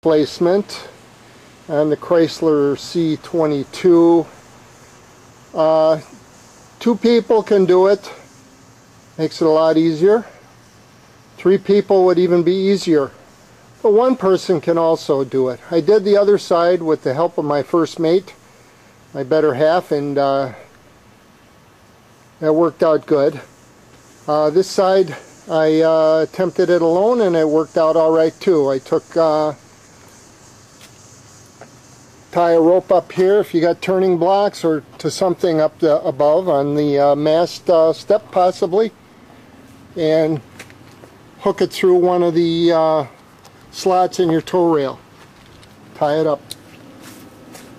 Placement on the Chrysler C22. 2 people can do it. Makes it a lot easier. 3 people would even be easier. But 1 person can also do it. I did the other side with the help of my first mate, my better half, and that worked out good. This side I attempted it alone and it worked out alright too. I took tie a rope up here if you got turning blocks, or to something up above on the mast step possibly, and hook it through one of the slots in your tow rail. Tie it up.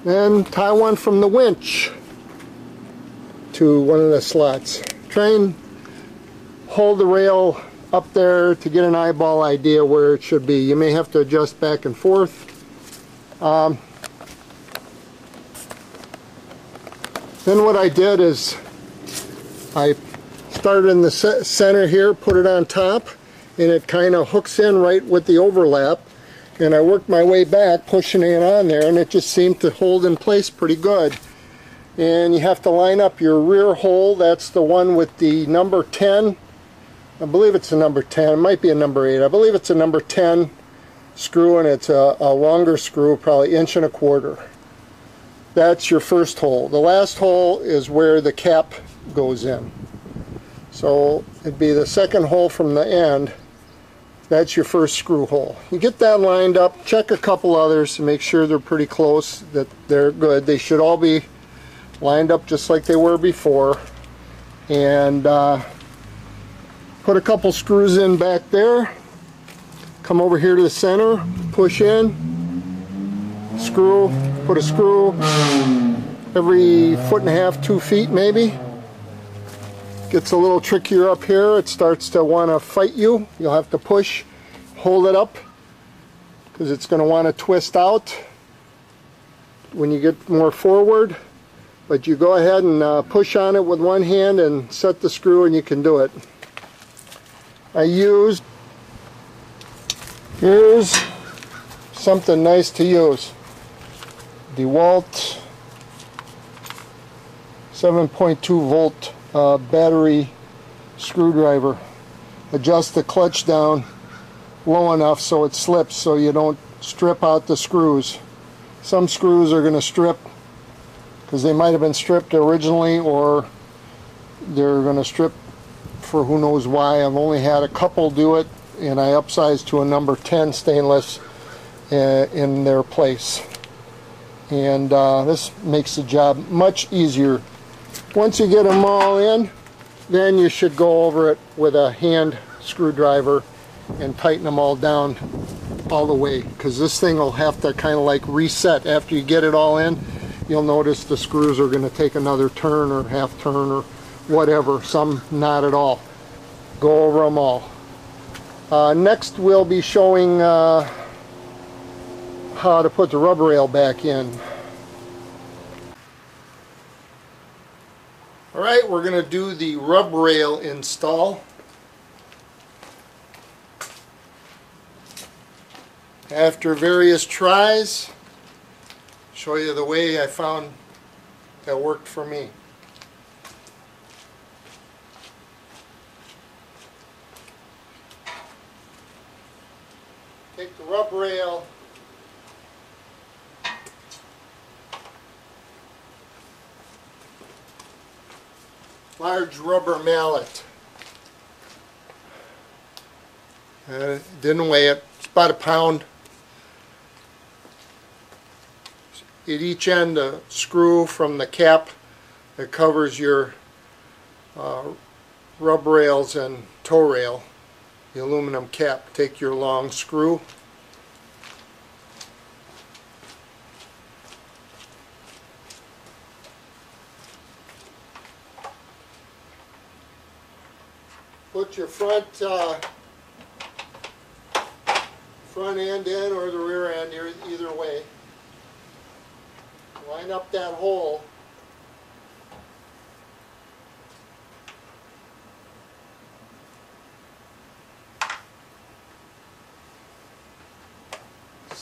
Then tie one from the winch to one of the slots. Try and hold the rail up there to get an eyeball idea where it should be. You may have to adjust back and forth. Then what I did is I started in the center here, put it on top, and it kind of hooks in right with the overlap, and I worked my way back pushing it on there, and it just seemed to hold in place pretty good. And you have to line up your rear hole. That's the one with the number 10. I believe it's a number 10. It might be a number 8. I believe it's a number 10 screw, and it's a longer screw, probably 1.25 inches. That's your first hole. The last hole is where the cap goes in. So it'd be the second hole from the end. That's your first screw hole. You get that lined up, check a couple others to make sure they're pretty close, that they're good. They should all be lined up just like they were before. And put a couple screws in back there. Come over here to the center, push in, screw, put a screw every 1.5 to 2 feet maybe. Gets a little trickier up here. It starts to want to fight you. You'll have to push, hold it up, because it's going to want to twist out when you get more forward. But you go ahead and push on it with one hand and set the screw, and you can do it. Here's something nice to use. DeWalt 7.2 volt battery screwdriver. Adjust the clutch down low enough so it slips, so you don't strip out the screws. Some screws are going to strip because they might have been stripped originally, or they're going to strip for who knows why. I've only had a couple do it, and I upsized to a number 10 stainless in their place. And this makes the job much easier. Once you get them all in, then you should go over it with a hand screwdriver and tighten them all down all the way, because this thing will have to kind of like reset after you get it all in. You'll notice the screws are going to take another turn or half turn or whatever, some not at all. Go over them all. Next we'll be showing how to put the rubber rail back in. Alright, we're going to do the rubber rail install. After various tries, show you the way I found that worked for me. Take the rubber rail, large rubber mallet. Didn't weigh it. It's about a pound. At each end, a screw from the cap that covers your rubber rails and tow rail, the aluminum cap. Take your long screw, put your front end in, or the rear end, either way. Line up that hole.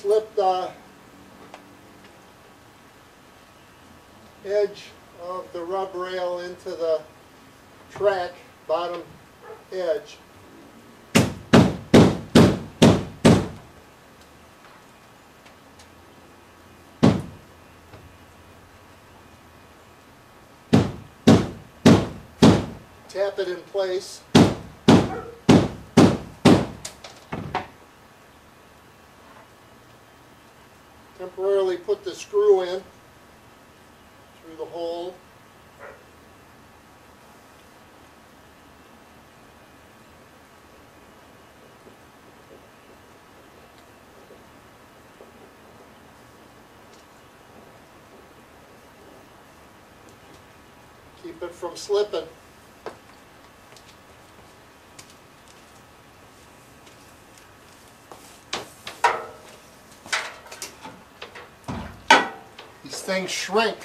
slip the edge of the rub rail into the track bottom edge. Tap it in place. Temporarily put the screw in through the hole. Keep it from slipping. These things shrink.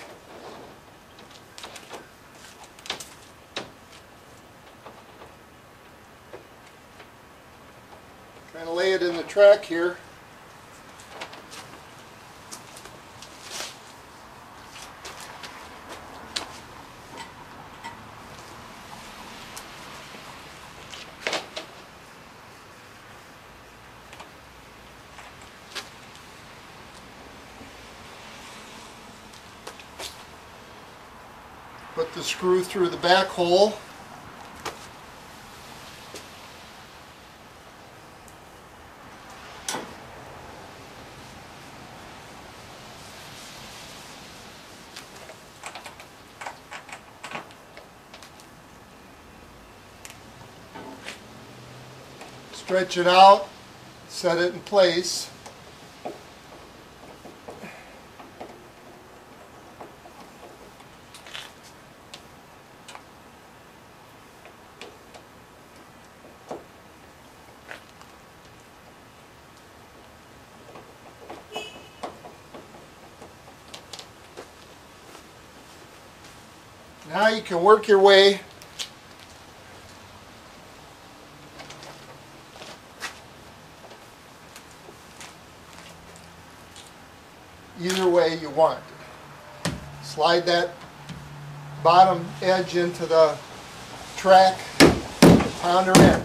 Kind of lay it in the track here. Put the screw through the back hole. Stretch it out, set it in place. Now you can work your way either way you want. Slide that bottom edge into the track, pound her in.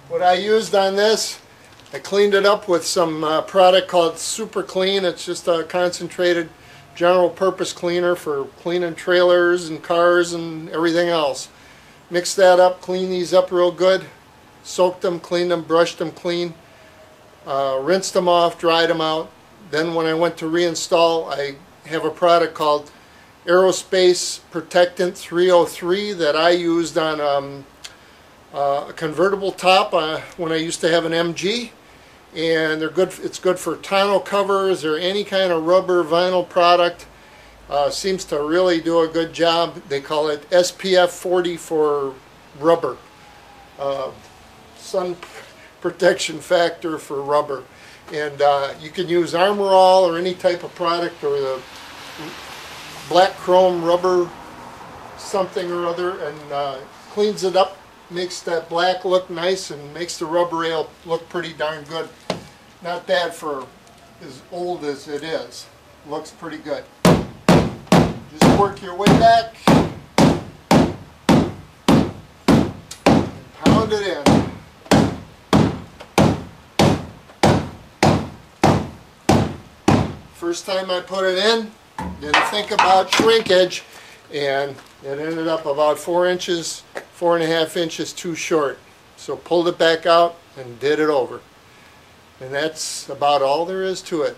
What I used on this, I cleaned it up with some product called Super Clean. It's just a concentrated general purpose cleaner for cleaning trailers and cars and everything else. Mix that up, clean these up real good, soaked them, cleaned them, brushed them clean, rinsed them off, dried them out. Then when I went to reinstall, I have a product called Aerospace Protectant 303 that I used on a convertible top when I used to have an MG, and they're good. It's good for tonneau covers or any kind of rubber vinyl product. Seems to really do a good job. They call it SPF 40 for rubber, sun protection factor for rubber, and you can use Armor All or any type of product, or the black chrome rubber something or other, and cleans it up. Makes that black look nice and makes the rubber rail look pretty darn good. Not bad for as old as it is. Looks pretty good. Just work your way back and pound it in. First time I put it in, didn't think about shrinkage, and it ended up about 4 inches, 4.5 inches too short. So pulled it back out and did it over. And that's about all there is to it.